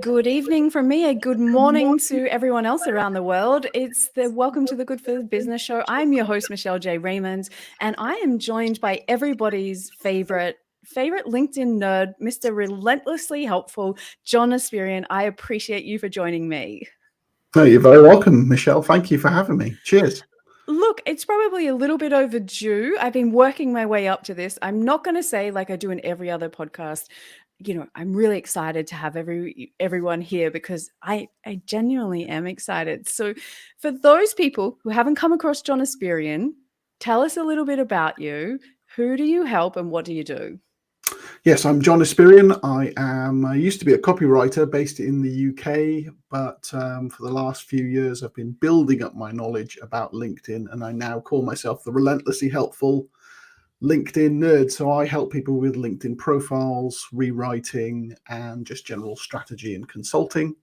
good evening from me, a good morning to everyone else around the world. It's the Welcome to the Good for Business show. I'm your host, Michelle J. Raymond, and I am joined by everybody's favorite LinkedIn nerd, Mr. Relentlessly Helpful, John Espirian. I appreciate you for joining me. Oh, you're very welcome, Michelle. Thank you for having me. Cheers. Look, it's probably a little bit overdue. I've been working my way up to this. I'm not going to say like I do in every other podcast. I'm really excited to have everyone here because I genuinely am excited. So for those people who haven't come across John Espirian, tell us a little bit about you. Who do you help and what do you do? Yes, I'm John Espirian. I used to be a copywriter based in the UK, but for the last few years, I've been building up my knowledge about LinkedIn, and I now call myself the Relentlessly Helpful LinkedIn Nerd. So I help people with LinkedIn profiles, rewriting, and just general strategy and consulting.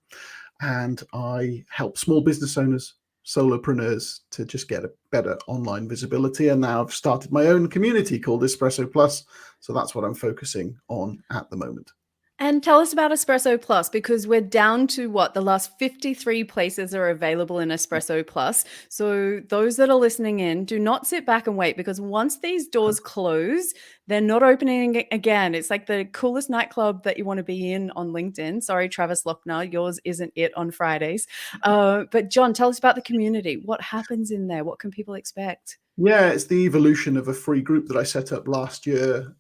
And I help small business owners, solopreneurs to just get a better online visibility. And now I've started my own community called Espresso Plus. So that's what I'm focusing on at the moment. And tell us about Espresso Plus, because we're down to the last 53 places are available in Espresso Plus. So those that are listening in, do not sit back and wait, because once these doors close, they're not opening again. It's like the coolest nightclub that you want to be in on LinkedIn. Sorry, Travis Lochner, yours isn't it on Fridays. But John, tell us about the community. What happens in there? What can people expect? Yeah, it's the evolution of a free group that I set up last year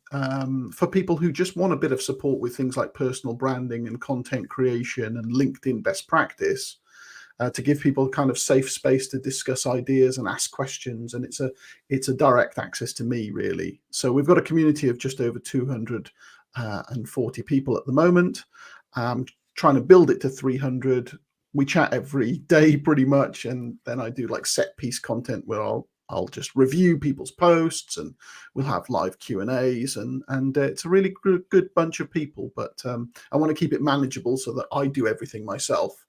for people who just want a bit of support with things like personal branding and content creation and LinkedIn best practice, to give people kind of safe space to discuss ideas and ask questions. And it's a direct access to me, really. So we've got a community of just over 240 people at the moment, trying to build it to 300. We chat every day pretty much, and then I do like set piece content where I'll just review people's posts, and we'll have live Q&As, and it's a really good bunch of people. But I want to keep it manageable so that I do everything myself.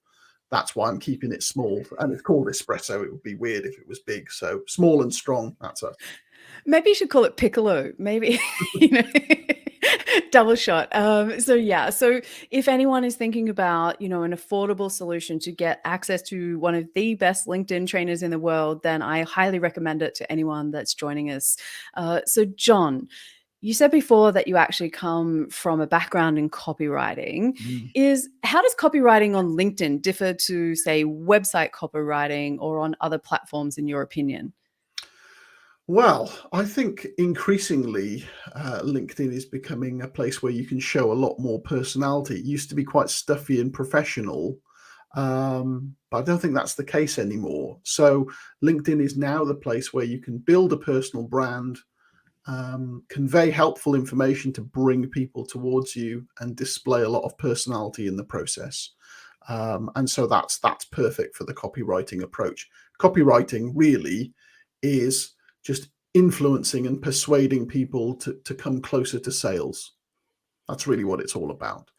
That's why I'm keeping it small, and it's called Espresso. It would be weird if it was big. So small and strong. That's us. Maybe you should call it Piccolo. Maybe, double shot. So if anyone is thinking about, an affordable solution to get access to one of the best LinkedIn trainers in the world, then I highly recommend it to anyone that's joining us. So John, you said before that you actually come from a background in copywriting. How does copywriting on LinkedIn differ to, say, website copywriting or on other platforms, in your opinion? Well, I think increasingly LinkedIn is becoming a place where you can show a lot more personality. It used to be quite stuffy and professional, but I don't think that's the case anymore. So LinkedIn is now the place where you can build a personal brand, convey helpful information to bring people towards you, and display a lot of personality in the process. And so that's perfect for the copywriting approach. Copywriting really is just influencing and persuading people to come closer to sales. That's really what it's all about.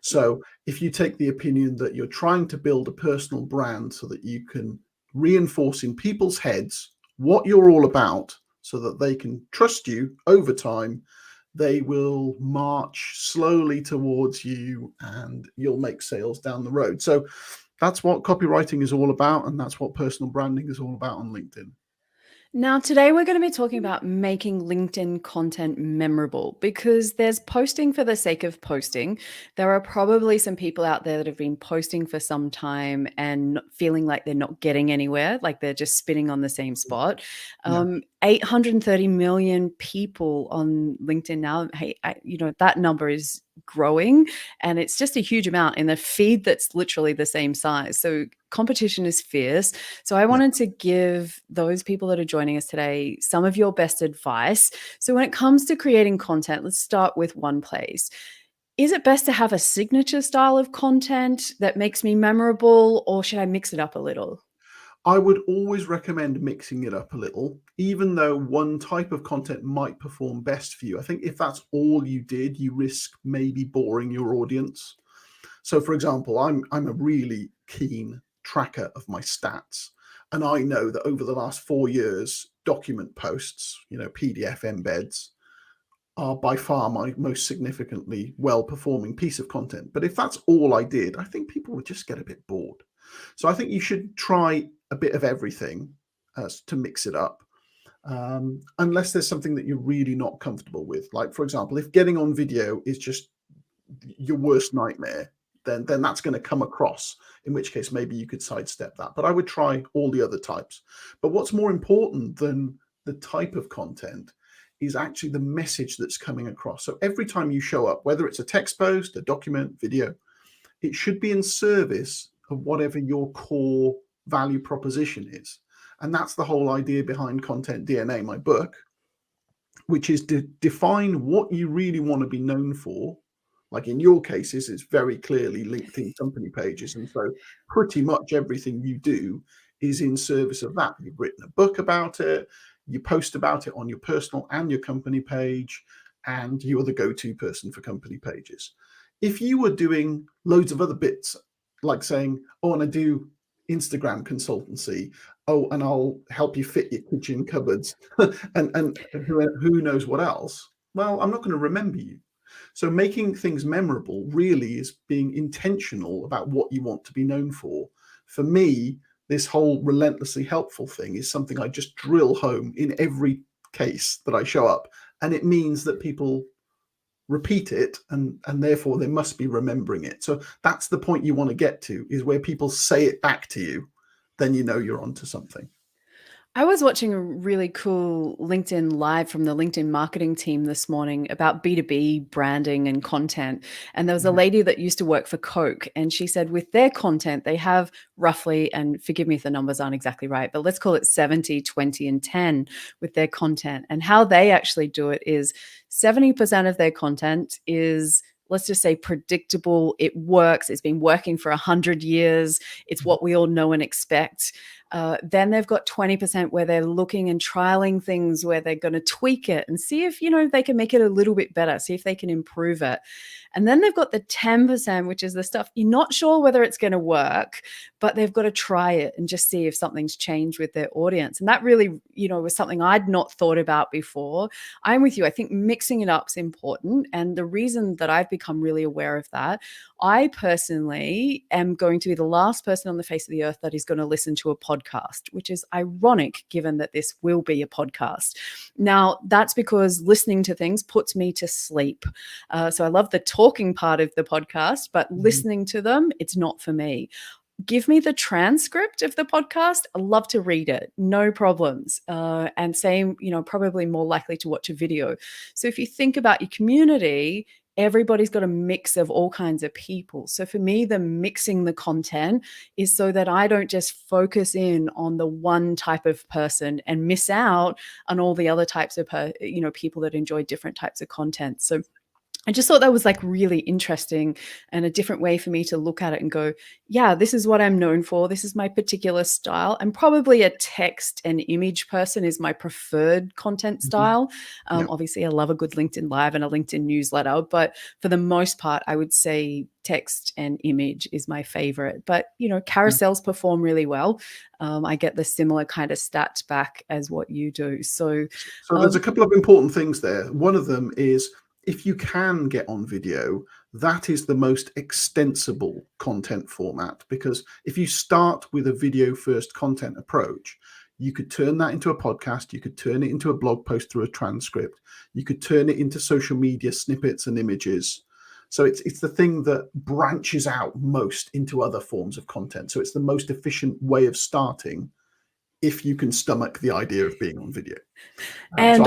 So if you take the opinion that you're trying to build a personal brand so that you can reinforce in people's heads what you're all about, so that they can trust you over time, they will march slowly towards you and you'll make sales down the road. So that's what copywriting is all about, and that's what personal branding is all about on LinkedIn. Now, today we're going to be talking about making LinkedIn content memorable, because there's posting for the sake of posting. There are probably some people out there that have been posting for some time and feeling like they're not getting anywhere, like they're just spinning on the same spot. Yeah. 830 million people on LinkedIn now. Hey, that number is growing, and it's just a huge amount in a feed that's literally the same size. So competition is fierce. So I wanted to give those people that are joining us today some of your best advice. So when it comes to creating content, let's start with one place. Is it best to have a signature style of content that makes me memorable, or should I mix it up a little? I would always recommend mixing it up a little, even though one type of content might perform best for you. I think if that's all you did, you risk maybe boring your audience. So for example, I'm a really keen tracker of my stats. And I know that over the last 4 years, document posts, PDF embeds, are by far my most significantly well-performing piece of content. But if that's all I did, I think people would just get a bit bored. So I think you should try a bit of everything to mix it up, unless there's something that you're really not comfortable with. Like, for example, if getting on video is just your worst nightmare, then that's going to come across, in which case maybe you could sidestep that. But I would try all the other types. But what's more important than the type of content is actually the message that's coming across. So every time you show up, whether it's a text post, a document, video, it should be in service of whatever your core value proposition is. And that's the whole idea behind Content DNA, my book, which is to define what you really want to be known for. Like in your cases, it's very clearly LinkedIn company pages. And so pretty much everything you do is in service of that. You've written a book about it, you post about it on your personal and your company page, and you're the go-to person for company pages. If you were doing loads of other bits, like saying, oh, and I do Instagram consultancy, oh, and I'll help you fit your kitchen cupboards, and who knows what else, well, I'm not going to remember you. So making things memorable really is being intentional about what you want to be known for. For me, this whole relentlessly helpful thing is something I just drill home in every case that I show up. And it means that people repeat it, and therefore they must be remembering it. So that's the point you want to get to, is where people say it back to you, then you know you're onto something. I was watching a really cool LinkedIn Live from the LinkedIn marketing team this morning about B2B branding and content. And there was a lady that used to work for Coke, and she said with their content, they have roughly, and forgive me if the numbers aren't exactly right, but let's call it 70, 20, and 10 with their content. And how they actually do it is 70% of their content is, let's just say, predictable. It works. It's been working for 100 years. It's what we all know and expect. Then they've got 20% where they're looking and trialing things, where they're going to tweak it and see if, they can make it a little bit better, see if they can improve it. And then they've got the 10%, which is the stuff you're not sure whether it's going to work, but they've got to try it and just see if something's changed with their audience. And that really, was something I'd not thought about before. I'm with you. I think mixing it up is important. And the reason that I've become really aware of that, I personally am going to be the last person on the face of the earth that is going to listen to a podcast, which is ironic given that this will be a podcast. Now, that's because listening to things puts me to sleep. So I love the talking part of the podcast, but listening to them, it's not for me. Give me the transcript of the podcast. I love to read it. No problems. And same, probably more likely to watch a video. So if you think about your community, everybody's got a mix of all kinds of people. So for me, the mixing the content is so that I don't just focus in on the one type of person and miss out on all the other types of, people that enjoy different types of content. So I just thought that was like really interesting and a different way for me to look at it and go, yeah, this is what I'm known for. This is my particular style. I'm probably a text and image person is my preferred content style. Obviously, I love a good LinkedIn Live and a LinkedIn newsletter, but for the most part, I would say text and image is my favorite. But, carousels perform really well. I get the similar kind of stats back as what you do. So there's a couple of important things there. One of them is, if you can get on video, that is the most extensible content format, because if you start with a video first content approach, you could turn that into a podcast, you could turn it into a blog post through a transcript, you could turn it into social media snippets and images. So it's the thing that branches out most into other forms of content. So it's the most efficient way of starting if you can stomach the idea of being on video. And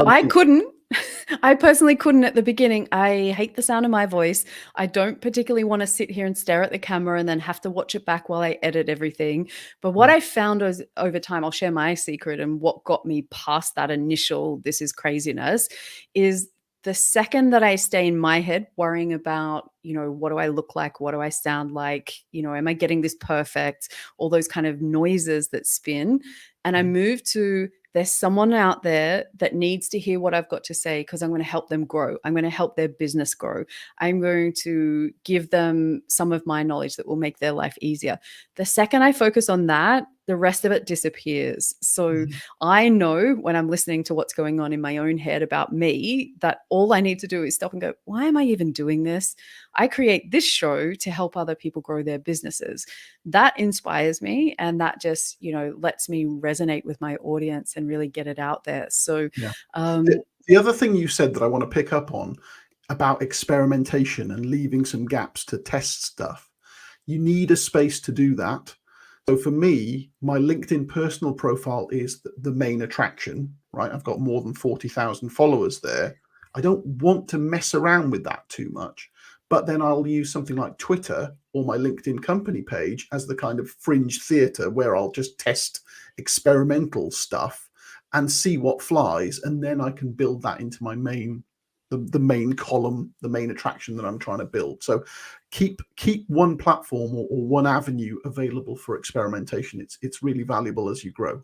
I personally couldn't at the beginning. I hate the sound of my voice. I don't particularly want to sit here and stare at the camera and then have to watch it back while I edit everything. But what I found was, over time, I'll share my secret, and what got me past that initial, this is craziness, is the second that I stay in my head worrying about, what do I look like? What do I sound like? Am I getting this perfect? All those kind of noises that spin. And I move to, there's someone out there that needs to hear what I've got to say, because I'm going to help them grow. I'm going to help their business grow. I'm going to give them some of my knowledge that will make their life easier. The second I focus on that, the rest of it disappears. So Mhm. I know when I'm listening to what's going on in my own head about me that all I need to do is stop and go, why am I even doing this? I create this show to help other people grow their businesses. That inspires me, and that just, lets me resonate with my audience and really get it out there. So, Yeah. The um, the other thing you said that I want to pick up on about experimentation and leaving some gaps to test stuff. You need a space to do that. So for me, my LinkedIn personal profile is the main attraction, right? I've got more than 40,000 followers there. I don't want to mess around with that too much. But then I'll use something like Twitter or my LinkedIn company page as the kind of fringe theater where I'll just test experimental stuff and see what flies. And then I can build that into my the main column, the main attraction that I'm trying to build. So keep one platform or one avenue available for experimentation. It's really valuable as you grow.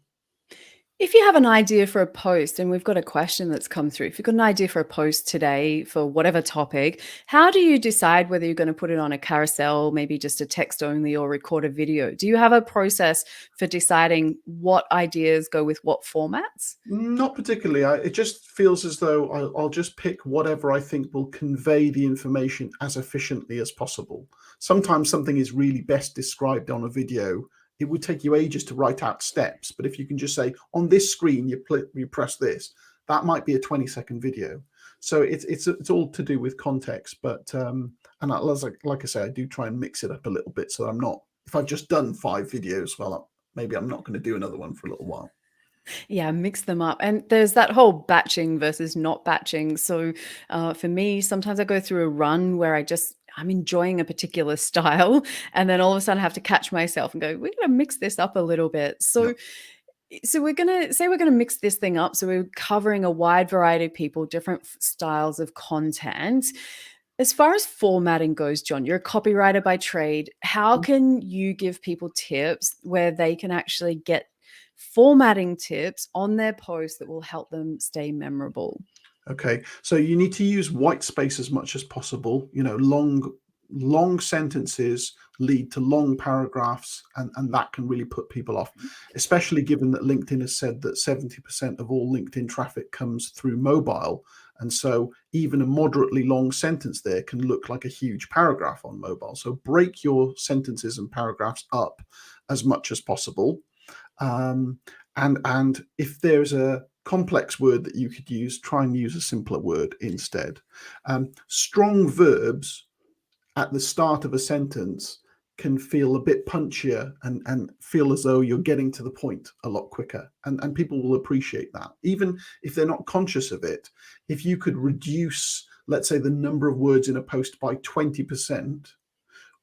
if you have an idea for a post, and we've got a question that's come through, if you've got an idea for a post today for whatever topic, how do you decide whether you're going to put it on a carousel, maybe just a text only, or record a video? Do you have a process for deciding what ideas go with what formats? Not particularly. It just feels as though I'll just pick whatever I think will convey the information as efficiently as possible. Sometimes something is really best described on a video. It would take you ages to write out steps, but if you can just say on this screen you press this, that might be a 20-second video. So it's all to do with context. But and like I say, I do try and mix it up a little bit, so I'm not. If I've just done 5 videos, well, maybe I'm not going to do another one for a little while. Yeah, mix them up. And there's that whole batching versus not batching. So for me, sometimes I go through a run where I'm enjoying a particular style, and then all of a sudden I have to catch myself and go, we're going to mix this up a little bit. Yeah. So we're going to mix this thing up. So we're covering a wide variety of people, different styles of content. As far as formatting goes, John, you're a copywriter by trade. How can you give people tips where they can actually get formatting tips on their posts that will help them stay memorable? Okay, so you need to use white space as much as possible. Long sentences lead to long paragraphs, and that can really put people off, especially given that LinkedIn has said that 70% of all LinkedIn traffic comes through mobile. And so even a moderately long sentence there can look like a huge paragraph on mobile. So break your sentences and paragraphs up as much as possible. And if there's a complex word that you could use, try and use a simpler word instead. Strong verbs at the start of a sentence can feel a bit punchier and feel as though you're getting to the point a lot quicker. And people will appreciate that. Even if they're not conscious of it, if you could reduce, let's say, the number of words in a post by 20%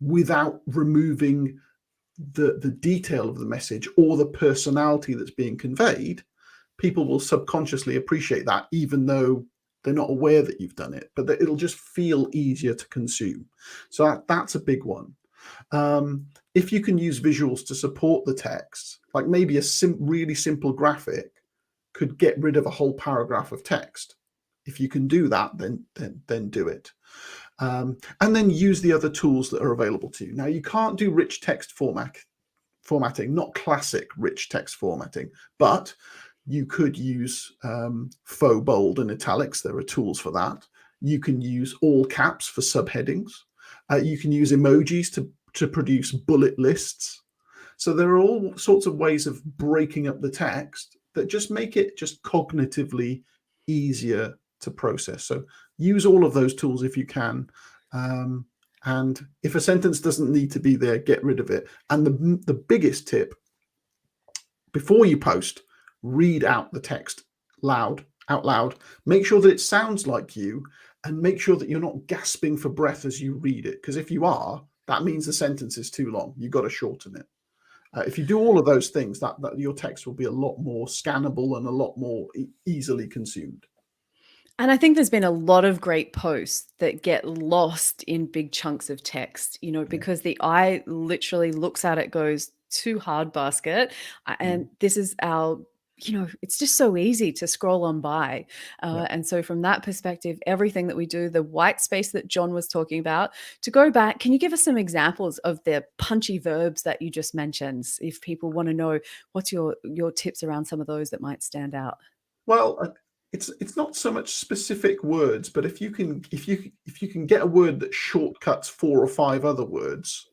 without removing the detail of the message or the personality that's being conveyed, people will subconsciously appreciate that, even though they're not aware that you've done it, but it'll just feel easier to consume. So that's a big one. If you can use visuals to support the text, like maybe a really simple graphic could get rid of a whole paragraph of text. If you can do that, then do it. And then use the other tools that are available to you. Now, you can't do rich text formatting, not classic rich text formatting, but you could use faux bold and italics. There are tools for that. You can use all caps for subheadings. You can use emojis to produce bullet lists. So there are all sorts of ways of breaking up the text that just make it just cognitively easier to process. So use all of those tools if you can. And if a sentence doesn't need to be there, get rid of it. And the biggest tip, before you post, read out the text out loud. Make sure that it sounds like you, and make sure that you're not gasping for breath as you read it. Because if you are, that means the sentence is too long. You've got to shorten it. If you do all of those things, that your text will be a lot more scannable and a lot more easily consumed. And I think there's been a lot of great posts that get lost in big chunks of text, Yeah. because the eye literally looks at it, goes too hard basket. Mm. And this is our it's just so easy to scroll on by. Yeah. And so from that perspective, everything that we do, the white space that John was talking about, to go back, can you give us some examples of the punchy verbs that you just mentioned? If people want to know, what's your tips around some of those that might stand out? Well, it's not so much specific words, but if you can get a word that shortcuts four or five other words,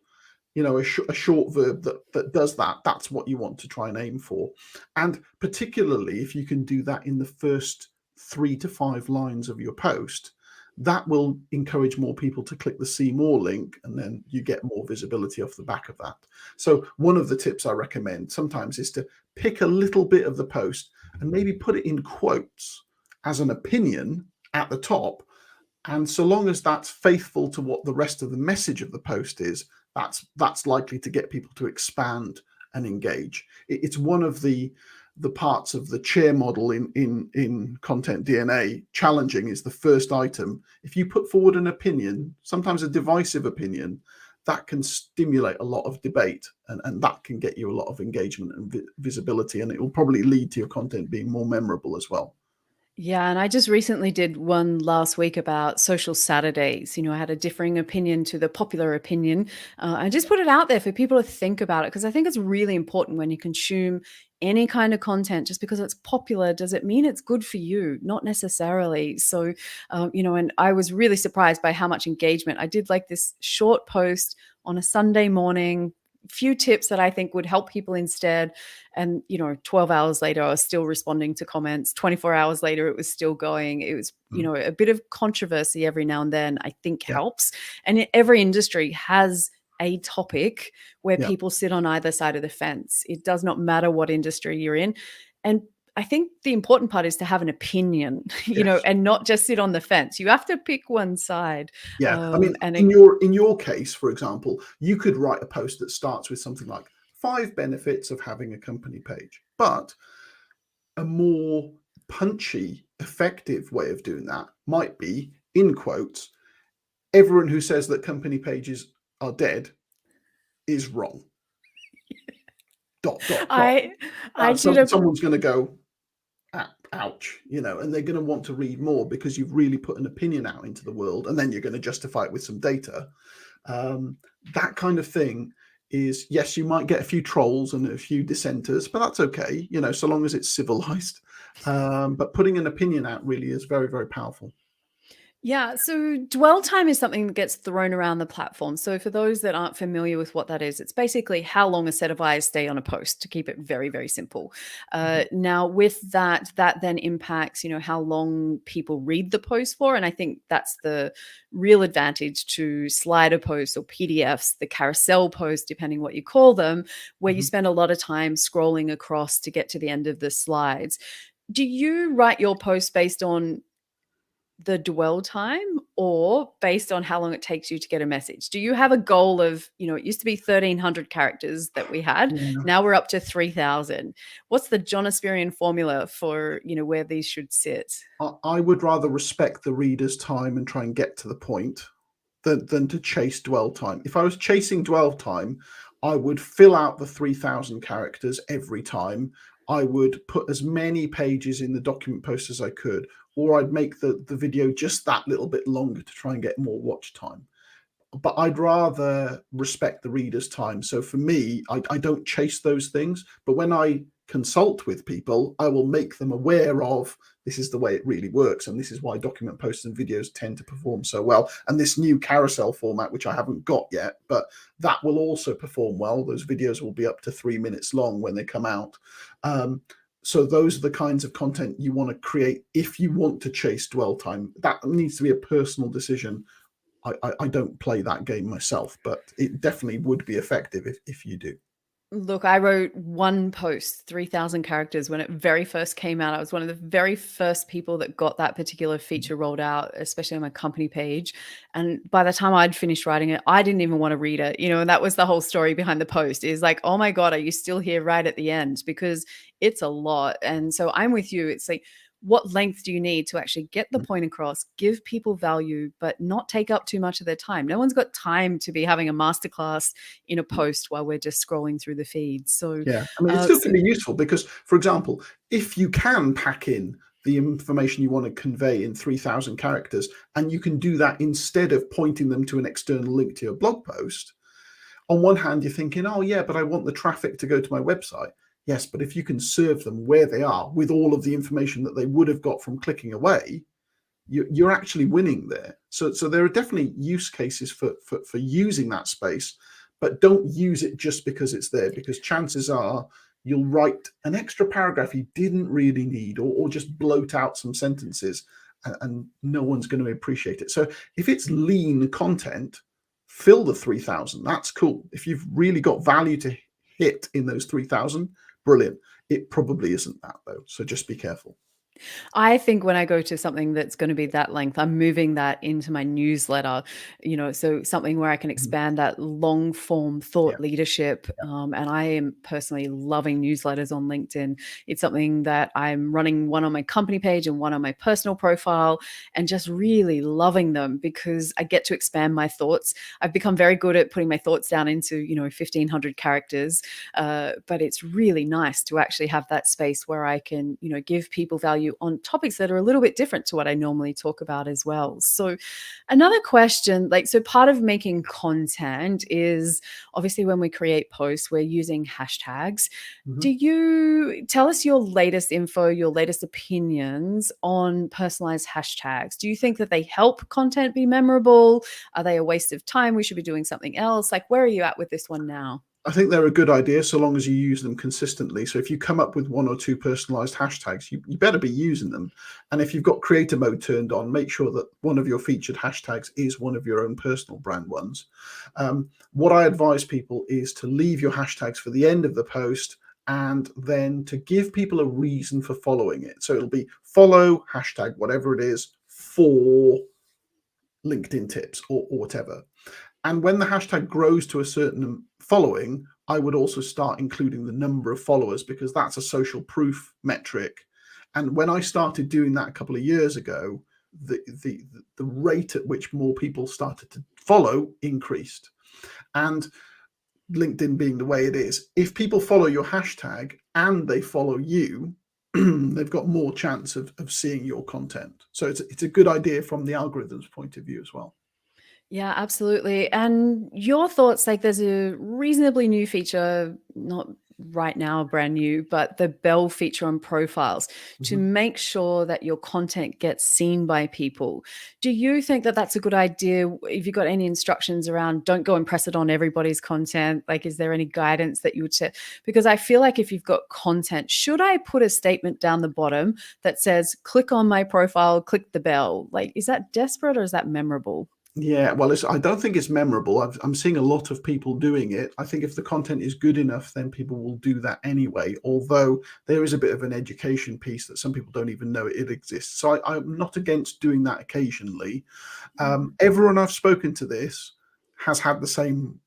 a short verb that does that, that's what you want to try and aim for. And particularly if you can do that in the first 3 to 5 lines of your post, that will encourage more people to click the see more link, and then you get more visibility off the back of that. So one of the tips I recommend sometimes is to pick a little bit of the post and maybe put it in quotes as an opinion at the top. And so long as that's faithful to what the rest of the message of the post is, that's likely to get people to expand and engage. It's one of the parts of the chair model in content DNA. Challenging is the first item. If you put forward an opinion, sometimes a divisive opinion, that can stimulate a lot of debate, and that can get you a lot of engagement and visibility, and it will probably lead to your content being more memorable as well. Yeah, and I just recently did one last week about social Saturdays. I had a differing opinion to the popular opinion. I just put it out there for people to think about it, because I think it's really important when you consume any kind of content. Just because it's popular, does it mean it's good for you? Not necessarily. So, and I was really surprised by how much engagement. I did like this short post on a Sunday morning, few tips that I think would help people instead. And, 12 hours later, I was still responding to comments. 24 hours later, it was still going. It was, Mm. a bit of controversy every now and then, I think Yeah, helps. And every industry has a topic where yeah, people sit on either side of the fence. It does not matter what industry you're in. And I think the important part is to have an opinion, yes. and not just sit on the fence. You have to pick one side. Yeah, I mean, And in your case, for example, you could write a post that starts with something like 5 benefits of having a company page, but a more punchy, effective way of doing that might be, in quotes, everyone who says that company pages are dead is wrong. Dot dot dot. I I did So a someone's going to go, ouch, and they're going to want to read more because you've really put an opinion out into the world, and then you're going to justify it with some data. Um, that kind of thing is, yes, you might get a few trolls and a few dissenters, but that's okay, so long as it's civilized. But putting an opinion out really is very, very powerful. Yeah, so dwell time is something that gets thrown around the platform. So for those that aren't familiar with what that is, it's basically how long a set of eyes stay on a post, to keep it very, very simple. Mhm. Now, with that then impacts, how long people read the post for. And I think that's the real advantage to slider posts or PDFs, the carousel posts, depending what you call them, where you Mhm. spend a lot of time scrolling across to get to the end of the slides. Do you write your post based on the dwell time, or based on how long it takes you to get a message? Do you have a goal of, it used to be 1,300 characters that we had. Yeah. Now we're up to 3,000. What's the John Espirian formula for, where these should sit? I would rather respect the reader's time and try and get to the point than to chase dwell time. If I was chasing dwell time, I would fill out the 3,000 characters every time. I would put as many pages in the document post as I could, or I'd make the video just that little bit longer to try and get more watch time. But I'd rather respect the reader's time. So for me, I don't chase those things. But when I consult with people, I will make them aware of, this is the way it really works, and this is why document posts and videos tend to perform so well. And this new carousel format, which I haven't got yet, but that will also perform well. Those videos will be up to 3 minutes long when they come out. So those are the kinds of content you want to create if you want to chase dwell time. That needs to be a personal decision. I don't play that game myself, but it definitely would be effective if you do. Look, I wrote one post, 3,000 characters, when it very first came out. I was one of the very first people that got that particular feature rolled out, especially on my company page. And by the time I'd finished writing it, I didn't even want to read it, and that was the whole story behind the post, is like, oh my God, are you still here right at the end? Because it's a lot. And so I'm with you. It's like, what length do you need to actually get the point across, give people value, but not take up too much of their time? No one's got time to be having a masterclass in a post while we're just scrolling through the feed. So, Yeah, I mean, it still can be useful because, for example, if you can pack in the information you want to convey in 3,000 characters, and you can do that instead of pointing them to an external link to your blog post, on one hand, you're thinking, oh, yeah, but I want the traffic to go to my website. Yes, but if you can serve them where they are with all of the information that they would have got from clicking away, you're actually winning there. So there are definitely use cases for using that space, but don't use it just because it's there, because chances are you'll write an extra paragraph you didn't really need, or just bloat out some sentences, and no one's going to appreciate it. So if it's lean content, fill the 3,000. That's cool. If you've really got value to hit in those 3,000, brilliant. It probably isn't that, though. So just be careful. I think when I go to something that's going to be that length, I'm moving that into my newsletter, so something where I can expand that long form thought leadership. And I am personally loving newsletters on LinkedIn. It's something that I'm running one on my company page and one on my personal profile, and just really loving them because I get to expand my thoughts. I've become very good at putting my thoughts down into, 1,500 characters. But it's really nice to actually have that space where I can, give people value on topics that are a little bit different to what I normally talk about as well. So another question, so part of making content is obviously when we create posts, we're using hashtags. Do you tell us your latest info, your latest opinions on personalized hashtags? Do you think that they help content be memorable? Are they a waste of time? We should be doing something else. Where are you at with this one now? I think they're a good idea so long as you use them consistently. So if you come up with 1 or 2 personalized hashtags, you better be using them. And if you've got creator mode turned on, make sure that one of your featured hashtags is one of your own personal brand ones. What I advise people is to leave your hashtags for the end of the post, and then to give people a reason for following it. So it'll be follow hashtag whatever it is for LinkedIn tips or whatever. And when the hashtag grows to a certain following, I would also start including the number of followers, because that's a social proof metric. And when I started doing that a couple of years ago, the rate at which more people started to follow increased. And LinkedIn being the way it is, if people follow your hashtag and they follow you, they've got more chance of seeing your content. So it's a good idea from the algorithm's point of view as well. Yeah, absolutely. And your thoughts, there's a reasonably new feature, not right now brand new, but the bell feature on profiles to make sure that your content gets seen by people. Do you think that that's a good idea? If you've got any instructions around, don't go and press it on everybody's content, is there any guidance that you would share? Because I feel like if you've got content, should I put a statement down the bottom that says, click on my profile, click the bell? Is that desperate or is that memorable? Yeah, well, I don't think it's memorable. I'm seeing a lot of people doing it. I think if the content is good enough, then people will do that anyway, although there is a bit of an education piece that some people don't even know it exists. So I'm not against doing that occasionally. Everyone I've spoken to this has had the same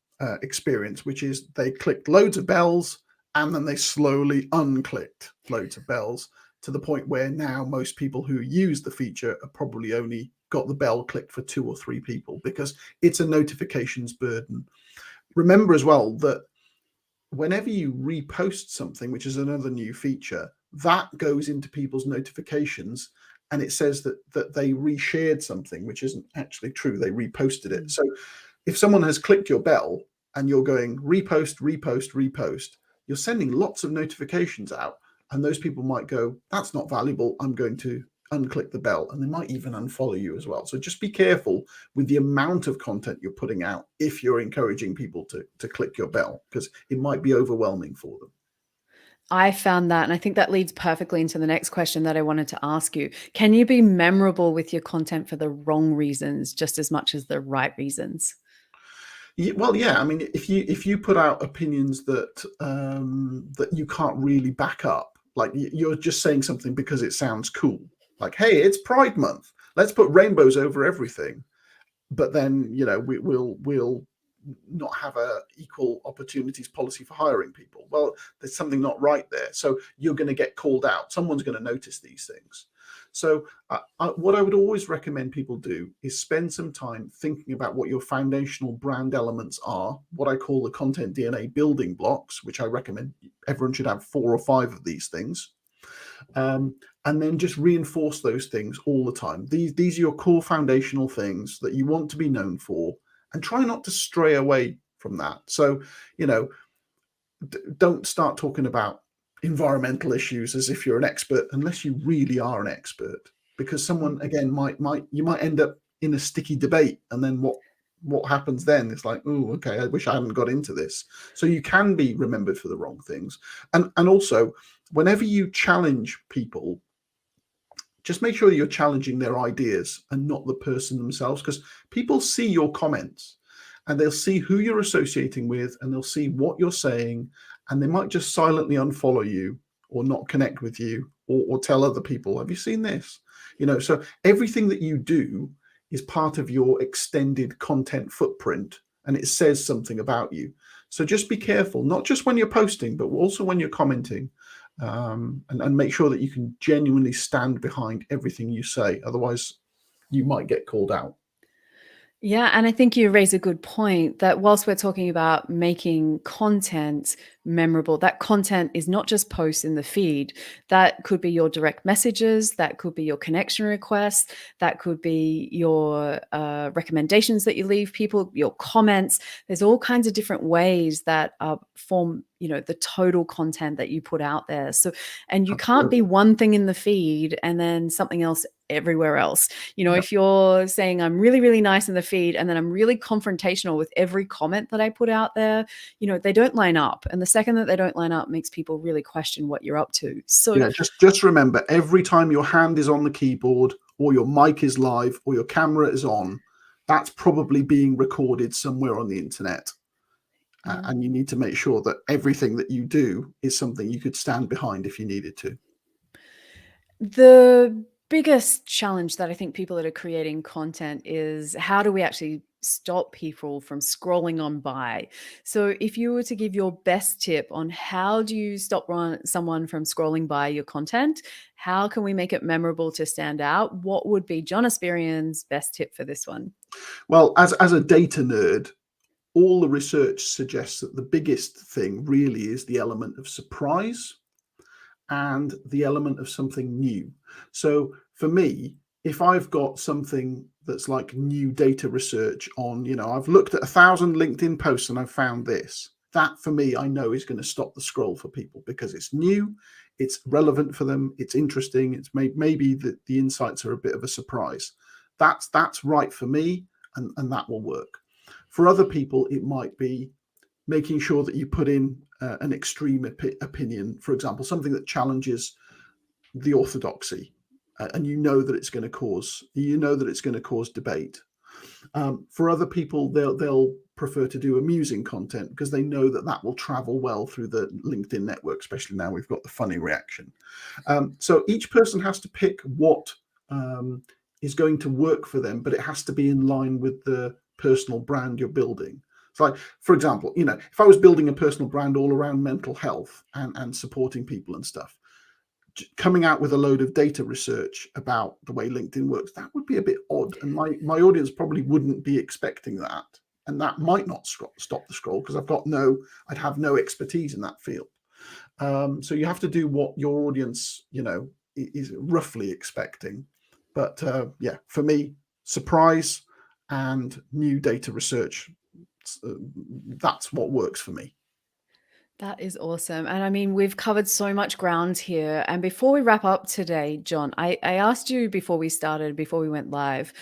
experience, which is they clicked loads of bells and then they slowly unclicked loads of bells, to the point where now most people who use the feature are probably only got the bell clicked for 2 or 3 people, because it's a notifications burden. Remember as well that whenever you repost something, which is another new feature, that goes into people's notifications, and it says that they reshared something, which isn't actually true. They reposted it. So if someone has clicked your bell and you're going repost, repost, repost, you're sending lots of notifications out, and those people might go, that's not valuable, I'm going to unclick the bell, and they might even unfollow you as well. So just be careful with the amount of content you're putting out if you're encouraging people to click your bell, because it might be overwhelming for them. I found that, and I think that leads perfectly into the next question that I wanted to ask you. Can you be memorable with your content for the wrong reasons just as much as the right reasons? Well, yeah. I mean, if you put out opinions that that you can't really back up, you're just saying something because it sounds cool, like, hey, it's Pride Month, let's put rainbows over everything. But then we'll not have a equal opportunities policy for hiring people. Well, there's something not right there. So you're going to get called out. Someone's going to notice these things. So what I would always recommend people do is spend some time thinking about what your foundational brand elements are, what I call the content DNA building blocks, which I recommend everyone should have 4 or 5 of these things. And then just reinforce those things all the time. These are your core foundational things that you want to be known for, and try not to stray away from that. So, don't start talking about environmental issues as if you're an expert, unless you really are an expert, because someone, again, you might end up in a sticky debate, and then what happens then is like, oh, okay, I wish I hadn't got into this. So you can be remembered for the wrong things. And also, whenever you challenge people, just make sure you're challenging their ideas and not the person themselves, because people see your comments and they'll see who you're associating with, and they'll see what you're saying, and they might just silently unfollow you or not connect with you, or tell other people, have you seen this? So everything that you do is part of your extended content footprint, and it says something about you. So just be careful, not just when you're posting, but also when you're commenting, and make sure that you can genuinely stand behind everything you say. Otherwise, you might get called out. Yeah, and I think you raise a good point that whilst we're talking about making content memorable, that content is not just posts in the feed. That could be your direct messages, that could be your connection requests, that could be your recommendations that you leave people, your comments. There's all kinds of different ways that form, the total content that you put out there. So, and you can't be one thing in the feed and then something else everywhere else. If you're saying I'm really, really nice in the feed and then I'm really confrontational with every comment that I put out there, they don't line up. And the second that they don't line up makes people really question what you're up to. So just remember, every time your hand is on the keyboard, or your mic is live, or your camera is on, that's probably being recorded somewhere on the internet. And you need to make sure that everything that you do is something you could stand behind if you needed to. The biggest challenge that I think people that are creating content is, how do we actually stop people from scrolling on by? So if you were to give your best tip on how do you stop someone from scrolling by your content, how can we make it memorable to stand out? What would be John Espirian's best tip for this one? Well, as a data nerd, all the research suggests that the biggest thing really is the element of surprise and the element of something new. So for me, if I've got something that's like new data research on, I've looked at 1,000 LinkedIn posts and I've found this, that for me, I know is going to stop the scroll for people, because it's new, it's relevant for them, it's interesting, it's maybe the insights are a bit of a surprise. That's right for me, and that will work. For other people, it might be making sure that you put in an extreme opinion, for example, something that challenges the orthodoxy, and that it's going to cause debate. For other people, they'll prefer to do amusing content, because they know that will travel well through the LinkedIn network, especially now we've got the funny reaction. So each person has to pick what is going to work for them, but it has to be in line with the personal brand you're building. So, like, for example, if I was building a personal brand all around mental health and supporting people and stuff, coming out with a load of data research about the way LinkedIn works, that would be a bit odd, and my audience probably wouldn't be expecting that, and that might not stop the scroll, because I'd have no expertise in that field. So you have to do what your audience is roughly expecting. But for me, surprise and new data research, that's what works for me. That is awesome. And I mean, we've covered so much ground here. And before we wrap up today, John, I asked you before we went live,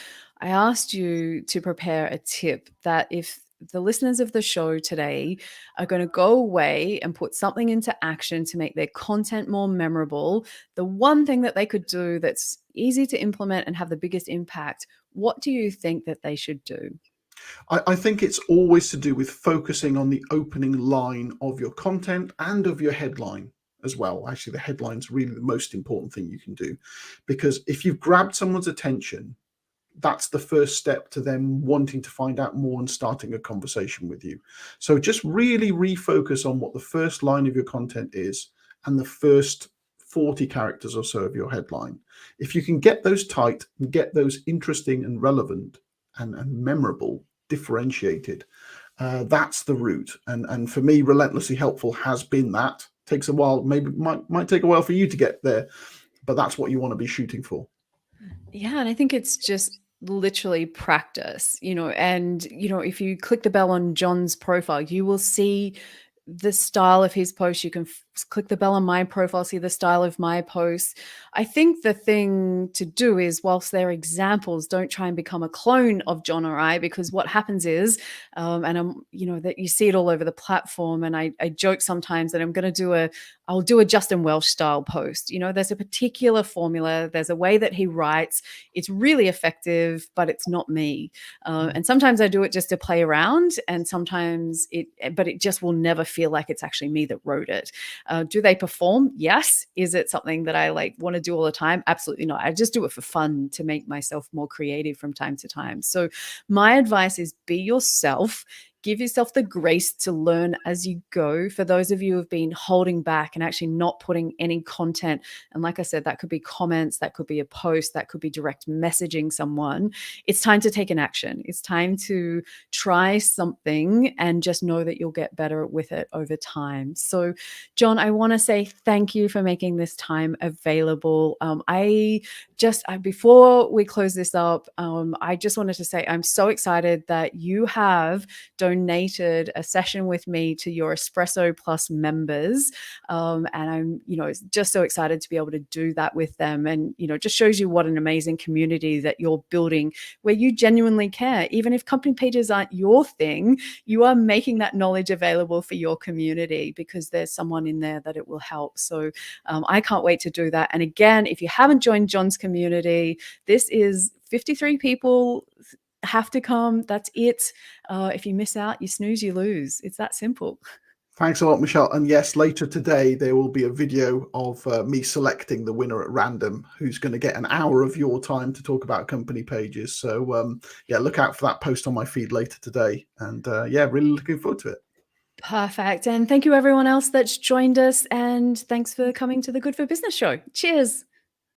I asked you to prepare a tip that if the listeners of the show today are going to go away and put something into action to make their content more memorable, the one thing that they could do that's easy to implement and have the biggest impact, what do you think that they should do? I think it's always to do with focusing on the opening line of your content and of your headline as well. Actually, the headline's really the most important thing you can do, because if you've grabbed someone's attention, that's the first step to them wanting to find out more and starting a conversation with you. So just really refocus on what the first line of your content is and the first 40 characters or so of your headline. If you can get those tight and get those interesting and relevant and memorable, differentiated, that's the route. And for me, relentlessly helpful has been that. Takes a while, maybe might take a while for you to get there, but that's what you want to be shooting for. Yeah, and I think it's just literally practice, and if you click the bell on John's profile, you will see the style of his post. You can click the bell on my profile, see the style of my posts. I think the thing to do is, whilst they're examples, don't try and become a clone of John or I, because what happens is, and that you see it all over the platform. And I joke sometimes that I'll do a Justin Welsh style post. There's a particular formula, there's a way that he writes. It's really effective, but it's not me. And sometimes I do it just to play around, and sometimes but it just will never feel like it's actually me that wrote it. Do they perform? Yes. Is it something that I want to do all the time? Absolutely not. I just do it for fun, to make myself more creative from time to time. So my advice is, be yourself. Give yourself the grace to learn as you go. For those of you who have been holding back and actually not putting any content, and like I said, that could be comments, that could be a post, that could be direct messaging someone, it's time to take an action. It's time to try something and just know that you'll get better with it over time. So, John, I want to say thank you for making this time available. Before we close this up, I just wanted to say I'm so excited that you have donated a session with me to your Espresso Plus members. And I'm, just so excited to be able to do that with them. And, just shows you what an amazing community that you're building, where you genuinely care. Even if company pages aren't your thing, you are making that knowledge available for your community, because there's someone in there that it will help. So I can't wait to do that. And again, if you haven't joined John's community, this is 53 people. Have to come. That's it. If you miss out, you snooze, you lose. It's that simple. Thanks a lot, Michelle. And yes, later today, there will be a video of me selecting the winner at random, who's going to get an hour of your time to talk about company pages. So yeah, look out for that post on my feed later today. And yeah, really looking forward to it. Perfect. And thank you everyone else that's joined us. And thanks for coming to the Good for Business show. Cheers.